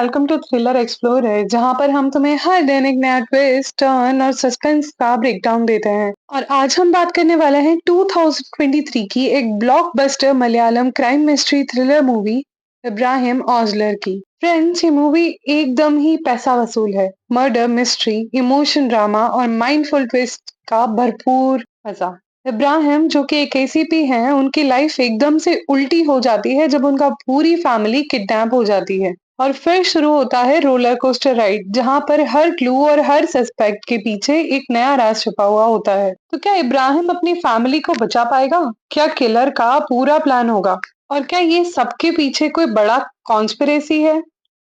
Welcome to thriller explorer, जहां पर हम तुम्हें हर दिन एक नया ट्विस्ट, टर्न और सस्पेंस का ब्रेकडाउन देते हैं। और आज हम बात करने वाले हैं 2023 की एक blockbuster Malayalam crime mystery thriller movie Ibrahim Ozler की। फ्रेंड्स, ये मूवी एकदम ही पैसा वसूल है। मर्डर मिस्ट्री, इमोशन ड्रामा और माइंडफुल ट्विस्ट का भरपूर मजा। इब्राहिम, जो कि एक एसीपी हैं, उनकी लाइफ एकदम से उल्टी हो जाती है जब उनका पूरी फैमिली किडनैप हो जाती है। और फिर शुरू होता है रोलर कोस्टर राइड, जहां पर हर क्लू और हर सस्पेक्ट के पीछे एक नया राज छुपा हुआ होता है। तो क्या इब्राहिम अपनी फैमिली को बचा पाएगा? क्या किलर का पूरा प्लान होगा? और क्या ये सबके पीछे कोई बड़ा कॉन्स्पिरेसी है?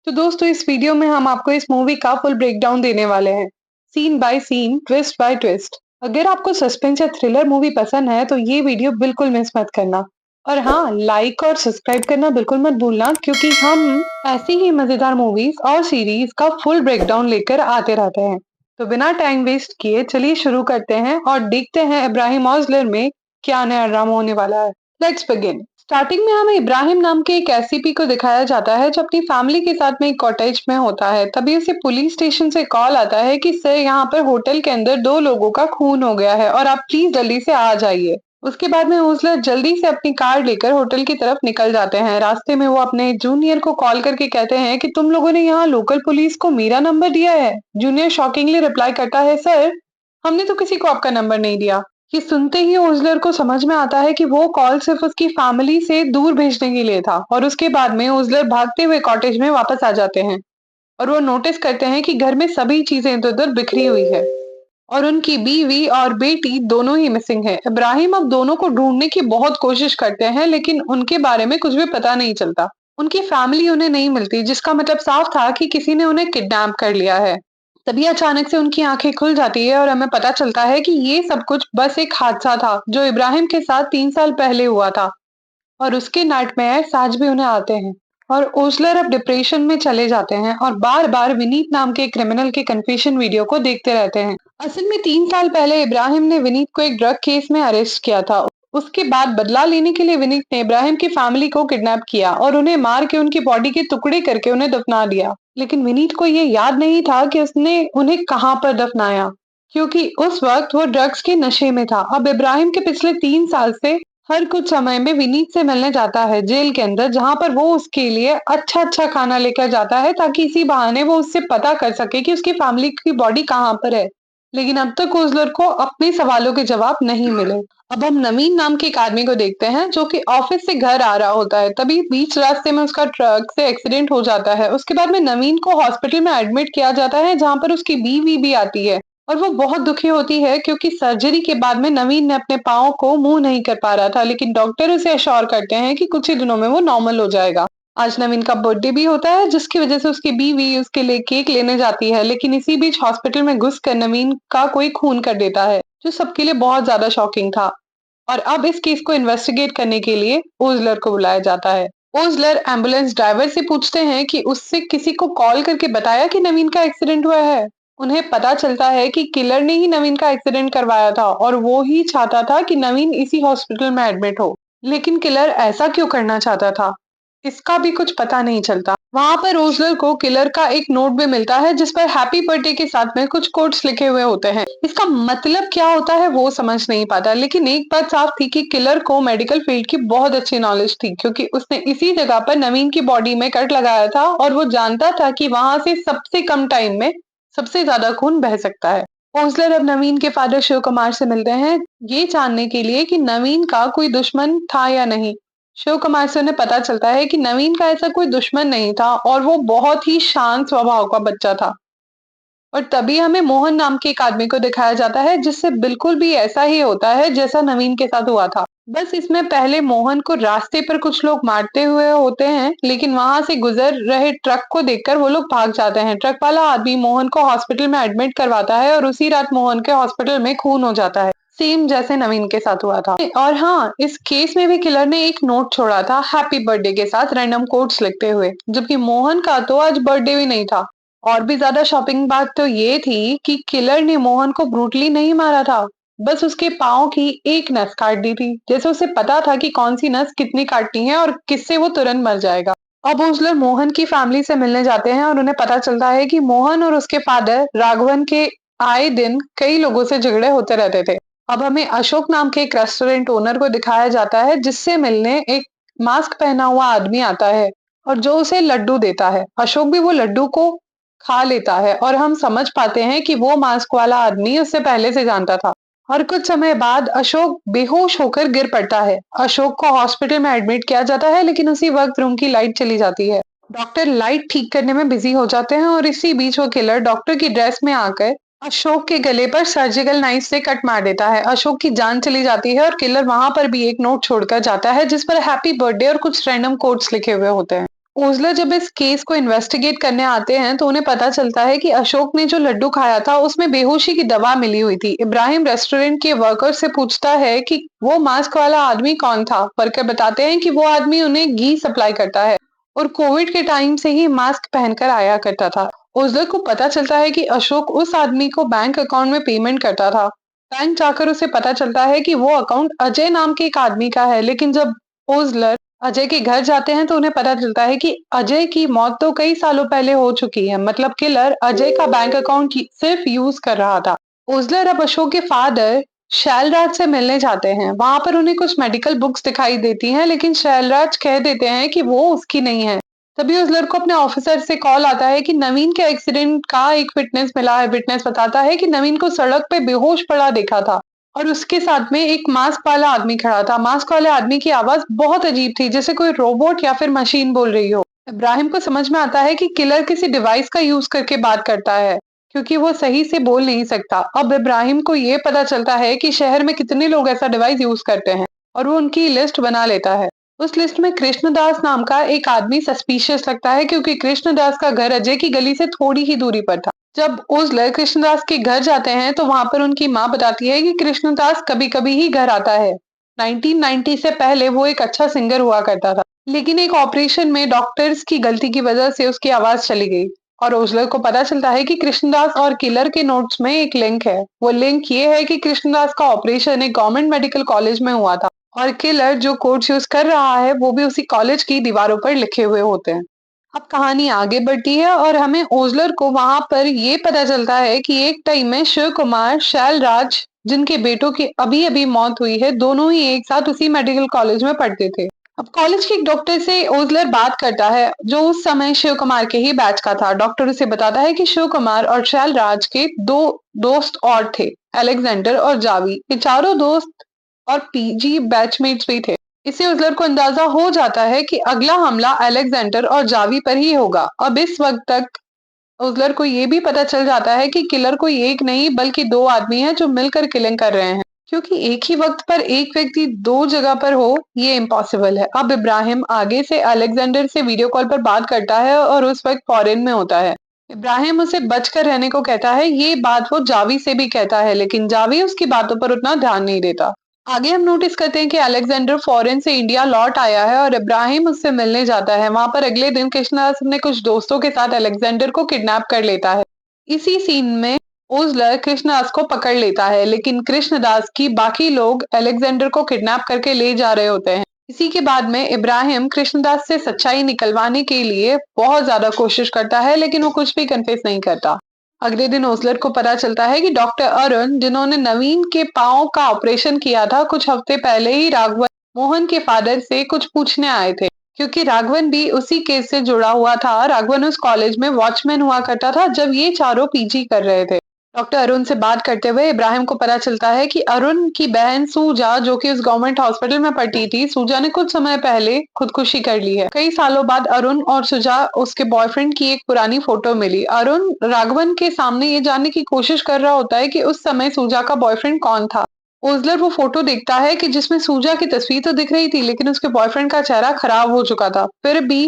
तो दोस्तों, इस वीडियो में हम आपको इस मूवी का फुल ब्रेकडाउन देने वाले हैं, scene by scene, twist by twist. अगर आपको सस्पेंस या थ्रिलर मूवी पसंद है तो ये वीडियो बिल्कुल मिस मत करना। और हाँ, लाइक और सब्सक्राइब करना बिल्कुल मत भूलना, क्योंकि हम ऐसी ही मजेदार मूवीज और सीरीज का फुल ब्रेकडाउन लेकर आते रहते हैं। तो बिना टाइम वेस्ट किए चलिए शुरू करते हैं और देखते हैं इब्राहिम ओजलर में क्या नया ड्रामा होने वाला है। Let's begin. स्टार्टिंग में हमें इब्राहिम नाम के एक एससीपी को दिखाया जाता है जो अपनी फैमिली के साथ में एक कॉटेज में होता है। तभी उसे पुलिस स्टेशन से कॉल आता है कि सर, यहाँ पर होटल के अंदर 2 लोगों का खून हो गया है और आप प्लीज जल्दी से आ जाइए। उसके बाद में ओसलर जल्दी से अपनी कार लेकर होटल की तरफ निकल जाते हैं। रास्ते में वो अपने जूनियर को कॉल करके कहते हैं कि तुम लोगों ने यहाँ लोकल पुलिस को मेरा नंबर दिया है। जूनियर शॉकिंगली रिप्लाई करता है, सर, हमने तो किसी को आपका नंबर नहीं दिया। ये सुनते ही ओजलर को समझ में आता है कि वो कॉल सिर्फ उसकी फैमिली से दूर भेजने के लिए था। और उसके बाद में ओजलर भागते हुए कॉटेज में वापस आ जाते हैं और वो नोटिस करते हैं कि घर में सभी चीजें इधर उधर बिखरी हुई है और उनकी बीवी और बेटी दोनों ही मिसिंग है। इब्राहिम अब दोनों को ढूंढने की बहुत कोशिश करते हैं, लेकिन उनके बारे में कुछ भी पता नहीं चलता। उनकी फैमिली उन्हें नहीं मिलती, जिसका मतलब साफ था कि किसी ने उन्हें किडनैप कर लिया है। तभी अचानक से उनकी आंखें खुल जाती है और हमें पता चलता है कि ये सब कुछ बस एक हादसा था जो इब्राहिम के साथ 3 साल पहले हुआ था। और उसके नाइटमेयर्स आज भी उन्हें आते हैं। और ओसलर अब डिप्रेशन में चले जाते हैं और बार बार विनीत नाम के क्रिमिनल के कन्फेशन वीडियो को देखते रहते हैं। असल में 3 साल पहले इब्राहिम ने विनीत को एक ड्रग केस में अरेस्ट किया था। उसके बाद बदला लेने के लिए विनीत ने इब्राहिम की फैमिली को किडनैप किया और उन्हें मार के उनकी बॉडी के टुकड़े करके उन्हें दफना दिया। लेकिन विनीत को ये याद नहीं था कि उसने उन्हें कहाँ पर दफनाया, क्योंकि उस वक्त वो ड्रग्स के नशे में था। अब इब्राहिम के पिछले 3 साल से हर कुछ समय में विनीत से मिलने जाता है जेल के अंदर, जहां पर वो उसके लिए अच्छा अच्छा खाना लेकर जाता है ताकि इसी बहाने वो उससे पता कर सके कि उसकी फैमिली की बॉडी कहाँ पर है। लेकिन अब तक ओजलर को अपने सवालों के जवाब नहीं मिले। अब हम नवीन नाम के एक आदमी को देखते हैं जो कि ऑफिस से घर आ रहा होता है। तभी बीच रास्ते में उसका ट्रक से एक्सीडेंट हो जाता है। उसके बाद में नवीन को हॉस्पिटल में एडमिट किया जाता है, जहां पर उसकी बीवी भी आती है और वो बहुत दुखी होती है, क्योंकि सर्जरी के बाद में नवीन ने अपने पाँव को मूव नहीं कर पा रहा था। लेकिन डॉक्टर उसे अश्योर करते हैं कि कुछ ही दिनों में वो नॉर्मल हो जाएगा। आज नवीन का बर्थडे भी होता है, जिसकी वजह से उसकी बीवी उसके लिए केक लेने जाती है। लेकिन इसी बीच हॉस्पिटल में घुसकर नवीन का कोई खून कर देता है, जो सबके लिए बहुत ज्यादा शॉकिंग था। और अब इस केस को इन्वेस्टिगेट करने के लिए ओजलर को बुलाया जाता है। ओजलर एम्बुलेंस ड्राइवर से पूछते हैं कि उससे किसी को कॉल करके बताया कि नवीन का एक्सीडेंट हुआ है। उन्हें पता चलता है कि किलर ने ही नवीन का एक्सीडेंट करवाया था और वो ही चाहता था कि नवीन इसी हॉस्पिटल में एडमिट हो। लेकिन किलर ऐसा क्यों करना चाहता था, इसका भी कुछ पता नहीं चलता। वहां पर ओजलर को किलर का एक नोट भी मिलता है जिस पर हैप्पी बर्थडे के साथ में कुछ कोट्स लिखे हुए होते हैं। इसका मतलब क्या होता है वो समझ नहीं पाता, लेकिन एक बात साफ थी कि किलर को मेडिकल फील्ड की बहुत अच्छी नॉलेज थी, क्योंकि उसने इसी जगह पर नवीन की बॉडी में कट लगाया था और वो जानता था कि वहां से सबसे कम टाइम में सबसे ज्यादा खून बह सकता है। ओसलर अब नवीन के फादर शिव कुमार से मिलते हैं, ये जानने के लिए कि नवीन का कोई दुश्मन था या नहीं। शिव कुमार से उन्हें पता चलता है कि नवीन का ऐसा कोई दुश्मन नहीं था और वो बहुत ही शांत स्वभाव का बच्चा था। और तभी हमें मोहन नाम के एक आदमी को दिखाया जाता है, जिससे बिल्कुल भी ऐसा ही होता है जैसा नवीन के साथ हुआ था। बस इसमें पहले मोहन को रास्ते पर कुछ लोग मारते हुए होते हैं, लेकिन वहां से गुजर रहे ट्रक को देखकर वो लोग भाग जाते हैं। ट्रक वाला आदमी मोहन को हॉस्पिटल में एडमिट करवाता है और उसी रात मोहन के हॉस्पिटल में खून हो जाता है, सेम जैसे नवीन के साथ हुआ था। और हाँ, इस केस में भी किलर ने एक नोट छोड़ा था हैप्पी बर्थडे के साथ रैंडम कोट्स लिखते हुए, जबकि मोहन का तो आज बर्थडे भी नहीं था। और भी ज्यादा शॉकिंग बात तो ये थी कि किलर ने मोहन को ब्रूटली नहीं मारा था, बस उसके पाँव की एक नस काट दी थी, जैसे उसे पता था कि कौन सी नस कितनी काटनी है और किससे वो तुरंत मर जाएगा। अब ओसलर मोहन की फैमिली से मिलने जाते हैं और उन्हें पता चलता है कि मोहन और उसके फादर राघवन के आए दिन कई लोगों से झगड़े होते रहते थे। अब हमें अशोक नाम के एक रेस्टोरेंट ओनर को दिखाया जाता है जिससे मिलने एक मास्क पहना हुआ आदमी आता है और जो उसे लड्डू देता है। अशोक भी वो लड्डू को खा लेता है और हम समझ पाते हैं कि वो मास्क वाला आदमी उससे पहले से जानता था। और कुछ समय बाद अशोक बेहोश होकर गिर पड़ता है। अशोक को हॉस्पिटल में एडमिट किया जाता है लेकिन उसी वक्त रूम की लाइट चली जाती है। डॉक्टर लाइट ठीक करने में बिजी हो जाते हैं और इसी बीच वो किलर डॉक्टर की ड्रेस में आकर अशोक के गले पर सर्जिकल नाइफ से कट मार देता है। अशोक की जान चली जाती है और किलर वहां पर भी एक नोट छोड़कर जाता है जिस पर हैप्पी बर्थडे और कुछ रैंडम कोट्स लिखे हुए होते हैं। ओजला जब इस केस को इन्वेस्टिगेट करने आते हैं तो उन्हें पता चलता है कि अशोक ने जो लड्डू खाया था उसमें बेहोशी की दवा मिली हुई थी। इब्राहिम रेस्टोरेंट के वर्कर से पूछता है कि वो मास्क वाला आदमी कौन था। वर्कर बताते हैं कि वो आदमी उन्हें घी सप्लाई करता है और कोविड के टाइम से ही मास्क पहनकर आया करता था। ओजलर को पता चलता है कि अशोक उस आदमी को बैंक अकाउंट में पेमेंट करता था। बैंक जाकर उसे पता चलता है कि वो अकाउंट अजय नाम के एक आदमी का है, लेकिन जब ओजलर अजय के घर जाते हैं तो उन्हें पता चलता है कि अजय की मौत तो कई सालों पहले हो चुकी है। मतलब किलर अजय का बैंक अकाउंट सिर्फ यूज कर रहा था। ओजलर अब अशोक के फादर शैलराज से मिलने जाते हैं। वहां पर उन्हें कुछ मेडिकल बुक्स दिखाई देती हैं लेकिन शैलराज कह देते हैं कि वो उसकी नहीं है। तभी उजलर को अपने ऑफिसर से कॉल आता है कि नवीन के एक्सीडेंट का एक विटनेस मिला है। विटनेस बताता है कि नवीन को सड़क पे बेहोश पड़ा देखा था और उसके साथ में एक मास्क वाला आदमी खड़ा था। मास्क वाले आदमी की आवाज बहुत अजीब थी, जैसे कोई रोबोट या फिर मशीन बोल रही हो। इब्राहिम को समझ में आता है कि किलर किसी डिवाइस का यूज करके बात करता है क्योंकि वो सही से बोल नहीं सकता। अब इब्राहिम को ये पता चलता है कि शहर में कितने लोग ऐसा डिवाइस यूज करते हैं और वो उनकी लिस्ट बना लेता है। उस लिस्ट में कृष्णदास नाम का एक आदमी सस्पिशियस लगता है क्योंकि कृष्णदास का घर अजय की गली से थोड़ी ही दूरी पर था। जब ओजलर कृष्णदास के घर जाते हैं तो वहां पर उनकी माँ बताती है कि कृष्णदास कभी कभी ही घर आता है। 1990 से पहले वो एक अच्छा सिंगर हुआ करता था, लेकिन एक ऑपरेशन में डॉक्टर्स की गलती की वजह से उसकी आवाज चली गई। और ओजलर को पता चलता है कि कृष्णदास और किलर के नोट्स में एक लिंक है। वो लिंक ये है कि कृष्णदास का ऑपरेशन एक गवर्नमेंट मेडिकल कॉलेज में हुआ था और किलर जो कोड्स यूज कर रहा है वो भी उसी कॉलेज की दीवारों पर लिखे हुए होते हैं। अब कहानी आगे बढ़ती है और हमें ओजलर को वहां पर ये पता चलता है कि एक टाइम में शिव कुमार शैलराज जिनके बेटों की अभी अभी मौत हुई है, दोनों ही एक साथ उसी मेडिकल कॉलेज में पढ़ते थे। अब कॉलेज के एक डॉक्टर से ओजलर बात करता है जो उस समय शिव कुमार के ही बैच का था। डॉक्टर उसे बताता है कि शिव कुमार और शैलराज के दो दोस्त और थे, अलेक्जेंडर और जावी। ये चारों दोस्त और पीजी बैचमेट्स भी थे। इससे उजलर को अंदाजा हो जाता है कि अगला हमला अलेक्जेंडर और जावी पर ही होगा। अब इस वक्त तक उजलर को ये भी पता चल जाता है कि किलर कोई एक नहीं बल्कि दो आदमी हैं जो मिलकर किलिंग कर रहे हैं, क्योंकि एक ही वक्त पर एक व्यक्ति दो जगह पर हो ये इम्पॉसिबल है। अब इब्राहिम आगे से अलेक्जेंडर से वीडियो कॉल पर बात करता है और उस वक्त फॉरेन में होता है। इब्राहिम उसे बचकर रहने को कहता है। ये बात वो जावी से भी कहता है लेकिन जावी उसकी बातों पर उतना ध्यान नहीं देता। आगे हम नोटिस करते हैं कि अलेक्जेंडर फॉरेन से इंडिया लौट आया है और इब्राहिम उससे मिलने जाता है। वहां पर अगले दिन कृष्णदास अपने कुछ दोस्तों के साथ अलेक्जेंडर को किडनैप कर लेता है। इसी सीन में ओजलर कृष्णदास को पकड़ लेता है लेकिन कृष्णदास की बाकी लोग अलेक्जेंडर को किडनैप करके ले जा रहे होते हैं। इसी के बाद में इब्राहिम कृष्णदास से सच्चाई निकलवाने के लिए बहुत ज्यादा कोशिश करता है लेकिन वो कुछ भी कन्फेस नहीं करता। अगले दिन ओसलर को पता चलता है कि डॉक्टर अरुण जिन्होंने नवीन के पांव का ऑपरेशन किया था, कुछ हफ्ते पहले ही राघवन मोहन के फादर से कुछ पूछने आए थे क्योंकि राघवन भी उसी केस से जुड़ा हुआ था। राघवन उस कॉलेज में वॉचमैन हुआ करता था जब ये चारों पीजी कर रहे थे। डॉक्टर अरुण से बात करते हुए इब्राहिम को पता चलता है कि अरुण की बहन सूजा जो कि उस गवर्नमेंट हॉस्पिटल में पढ़ती थी, सूजा ने कुछ समय पहले खुदकुशी कर ली है। कई सालों बाद अरुण और सूजा उसके बॉयफ्रेंड की एक पुरानी फोटो मिली। अरुण राघवन के सामने ये जानने की कोशिश कर रहा होता है कि उस समय सूजा का बॉयफ्रेंड कौन था। ओजलर वो फोटो देखता है कि जिसमें सूजा की तस्वीर तो दिख रही थी लेकिन उसके बॉयफ्रेंड का चेहरा खराब हो चुका था। फिर भी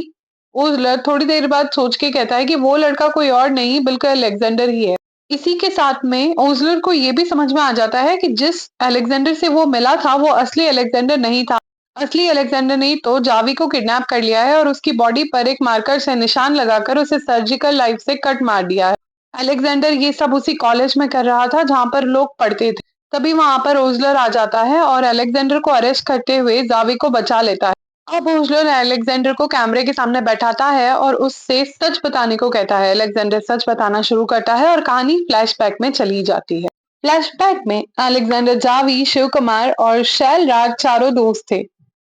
ओजलर थोड़ी देर बाद सोच के कहता है कि वो लड़का कोई और नहीं बल्कि अलेक्जेंडर ही है। इसी के साथ में ओजलर को ये भी समझ में आ जाता है कि जिस अलेक्जेंडर से वो मिला था वो असली अलेक्जेंडर नहीं था। असली अलेक्जेंडर ने तो जावी को किडनैप कर लिया है और उसकी बॉडी पर एक मार्कर से निशान लगाकर उसे सर्जिकल नाइफ से कट मार दिया है। अलेक्जेंडर ये सब उसी कॉलेज में कर रहा था जहां पर लोग पढ़ते थे। तभी वहां पर ओजलर आ जाता है और अलेक्जेंडर को अरेस्ट करते हुए जावी को बचा लेता है। अब ओस्लर अलेक्जेंडर को कैमरे के सामने बैठाता है और उससे सच बताने को कहता है। अलेक्जेंडर सच बताना शुरू करता है और कहानी फ्लैशबैक में चली जाती है। फ्लैशबैक में अलेक्जेंडर, जावी, शिव कुमार और शैल राज चारों दोस्त थे।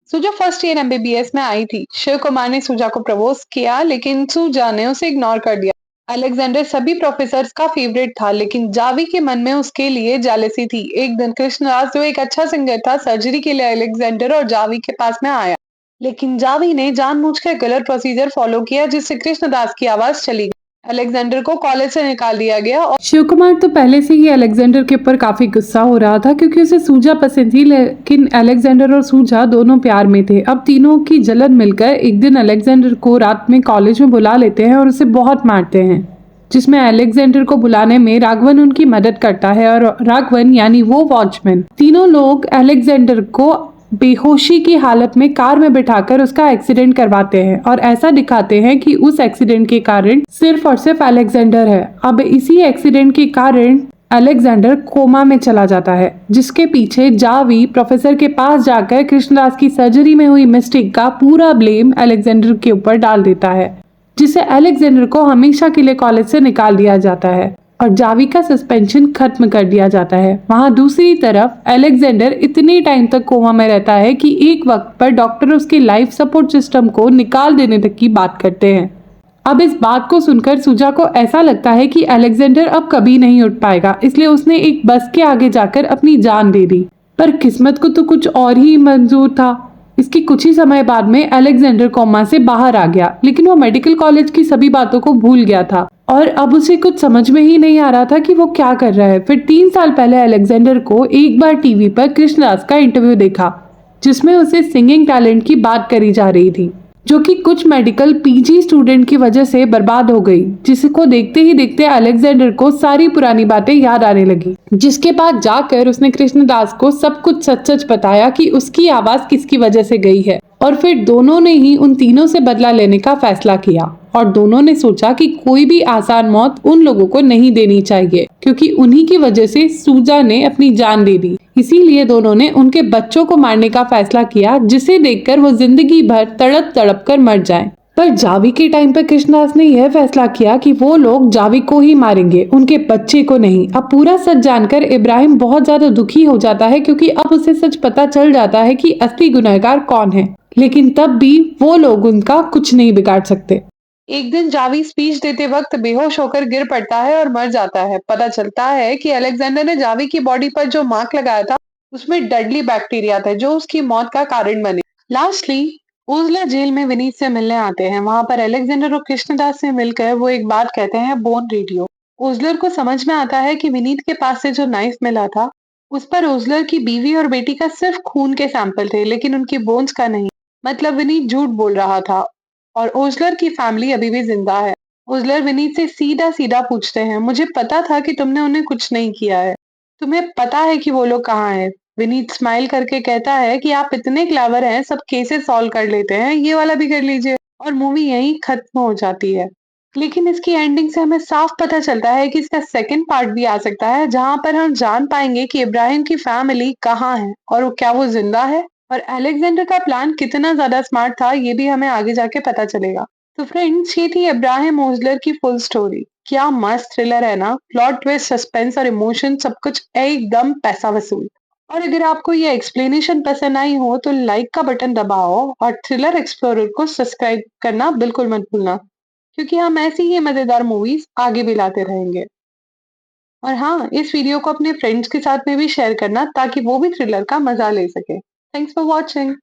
सुजा फर्स्ट ईयर एमबीबीएस में आई थी। शिव कुमार ने सुजा को प्रपोज किया लेकिन सुजा ने उसे इग्नोर कर दिया। अलेक्जेंडर सभी प्रोफेसर्स का फेवरेट था लेकिन जावी के मन में उसके लिए जेलसी थी। एक दिन कृष्णराज, जो एक अच्छा सिंगर था, सर्जरी के लिए अलेक्जेंडर और जावी के पास में आया। लेकिन जावी ने जानबूझकर गलत प्रोसीजर फॉलो किया जिससे कृष्णदास की आवाज चली गई। अलेक्जेंडर को कॉलेज से निकाल दिया गया और शिव कुमार तो पहले से ही अलेक्जेंडर के ऊपर काफी गुस्सा हो रहा था क्योंकि उसे सूजा पसंद थी, लेकिन अलेक्जेंडर और सूजा दोनों प्यार में थे। अब तीनों की जलन मिलकर एक दिन अलेक्जेंडर को रात में कॉलेज में बुला लेते हैं और उसे बहुत मारते हैं, जिसमें अलेक्जेंडर को बुलाने में राघवन उनकी मदद करता है। और राघवन यानी वो वॉचमैन, तीनों लोग अलेक्जेंडर को बेहोशी की हालत में कार में बिठाकर उसका एक्सीडेंट करवाते हैं और ऐसा दिखाते हैं कि उस एक्सीडेंट के कारण सिर्फ और सिर्फ अलेक्जेंडर है। अब इसी एक्सीडेंट के कारण अलेक्जेंडर कोमा में चला जाता है, जिसके पीछे जावी प्रोफेसर के पास जाकर कृष्णदास की सर्जरी में हुई मिस्टेक का पूरा ब्लेम अलेक्जेंडर के ऊपर डाल देता है, जिससे अलेक्जेंडर को हमेशा के लिए कॉलेज से निकाल दिया जाता है और जावी का सस्पेंशन खत्म कर दिया जाता है। वहां दूसरी तरफ अलेक्जेंडर इतने टाइम तक कोमा में रहता है कि एक वक्त पर डॉक्टर उसके लाइफ सपोर्ट सिस्टम को निकाल देने तक की बात करते हैं। अब इस बात को सुनकर सुजा को ऐसा लगता है कि अलेक्जेंडर अब कभी नहीं उठ पाएगा, इसलिए उसने एक बस के आगे जाकर अपनी जान दे दी। पर किस्मत को तो कुछ और ही मंजूर था। इसके कुछ ही समय बाद में अलेक्जेंडर कोमा से बाहर आ गया, लेकिन वो मेडिकल कॉलेज की सभी बातों को भूल गया था और अब उसे कुछ समझ में ही नहीं आ रहा था कि वो क्या कर रहा है। फिर 3 साल पहले अलेक्जेंडर को एक बार टीवी पर कृष्णदास का इंटरव्यू देखा, जिसमें उसे सिंगिंग टैलेंट की बात करी जा रही थी, जो कि कुछ मेडिकल पीजी स्टूडेंट की वजह से बर्बाद हो गई। जिसको देखते ही देखते अलेक्जेंडर को सारी पुरानी बातें याद आने लगी, जिसके बाद जाकर उसने कृष्णदास को सब कुछ सच सच बताया कि उसकी आवाज किसकी वजह से गई है। और फिर दोनों ने ही उन तीनों से बदला लेने का फैसला किया और दोनों ने सोचा कि कोई भी आसान मौत उन लोगों को नहीं देनी चाहिए, क्योंकि उन्हीं की वजह से सूजा ने अपनी जान दे दी। इसीलिए दोनों ने उनके बच्चों को मारने का फैसला किया, जिसे देखकर वो जिंदगी भर तड़प तड़प कर मर जाएं। पर जावी के टाइम पर कृष्णदास ने यह फैसला किया कि वो लोग जावी को ही मारेंगे, उनके बच्चे को नहीं। अब पूरा सच जानकर इब्राहिम बहुत ज्यादा दुखी हो जाता है, क्योंकि अब उसे सच पता चल जाता है कि असली गुनहगार कौन है, लेकिन तब भी वो लोग उनका कुछ नहीं बिगाड़ सकते। एक दिन जावी स्पीच देते वक्त बेहोश होकर गिर पड़ता है और मर जाता है। पता चलता है कि अलेक्जेंडर ने जावी की बॉडी पर जो मार्क लगाया था उसमें डेडली बैक्टीरिया था, जो उसकी मौत का कारण बने। लास्टली ओज़ला जेल में विनीत से मिलने आते हैं। वहां पर अलेक्जेंडर और कृष्णदास से मिलकर वो एक बात कहते हैं, बोन रेडियो। ओज़लर को समझ में आता है कि विनीत के पास से जो नाइफ मिला था उस पर ओज़लर की बीवी और बेटी का सिर्फ खून के सैंपल थे, लेकिन उनकी बोन्स का नहीं। मतलब विनीत झूठ बोल रहा था और ओज़लर की फैमिली अभी भी जिंदा है। ओज़लर विनीत से सीधा सीधा पूछते हैं, मुझे पता था कि तुमने उन्हें कुछ नहीं किया है, तुम्हें पता है कि वो लोग कहाँ हैं? विनीत स्माइल करके कहता है कि आप इतने क्लेवर हैं, सब केसेस सॉल्व कर लेते हैं, ये वाला भी कर लीजिए। और मूवी यहीं खत्म हो जाती है। लेकिन इसकी एंडिंग से हमें साफ पता चलता है कि इसका सेकंड पार्ट भी आ सकता है, जहां पर हम जान पाएंगे कि इब्राहिम की फैमिली कहाँ है और क्या वो जिंदा है और अलेक्जेंडर का प्लान कितना ज्यादा स्मार्ट था, ये भी हमें आगे जाके पता चलेगा। तो फ्रेंड्स, ये थी इब्राहिम ओज़लर की फुल स्टोरी। क्या मस्त थ्रिलर है ना। प्लॉट ट्विस्ट, सस्पेंस और इमोशन सब कुछ एकदम पैसा वसूल। और अगर आपको ये एक्सप्लेनेशन पसंद आई हो तो लाइक का बटन दबाओ और थ्रिलर एक्सप्लोरर को सब्सक्राइब करना बिल्कुल मत भूलना, क्योंकि हम ऐसी ही मजेदार मूवीज आगे भी लाते रहेंगे। और हाँ, इस वीडियो को अपने फ्रेंड्स के साथ में भी शेयर करना ताकि वो भी थ्रिलर का मजा ले सके। Thanks for watching.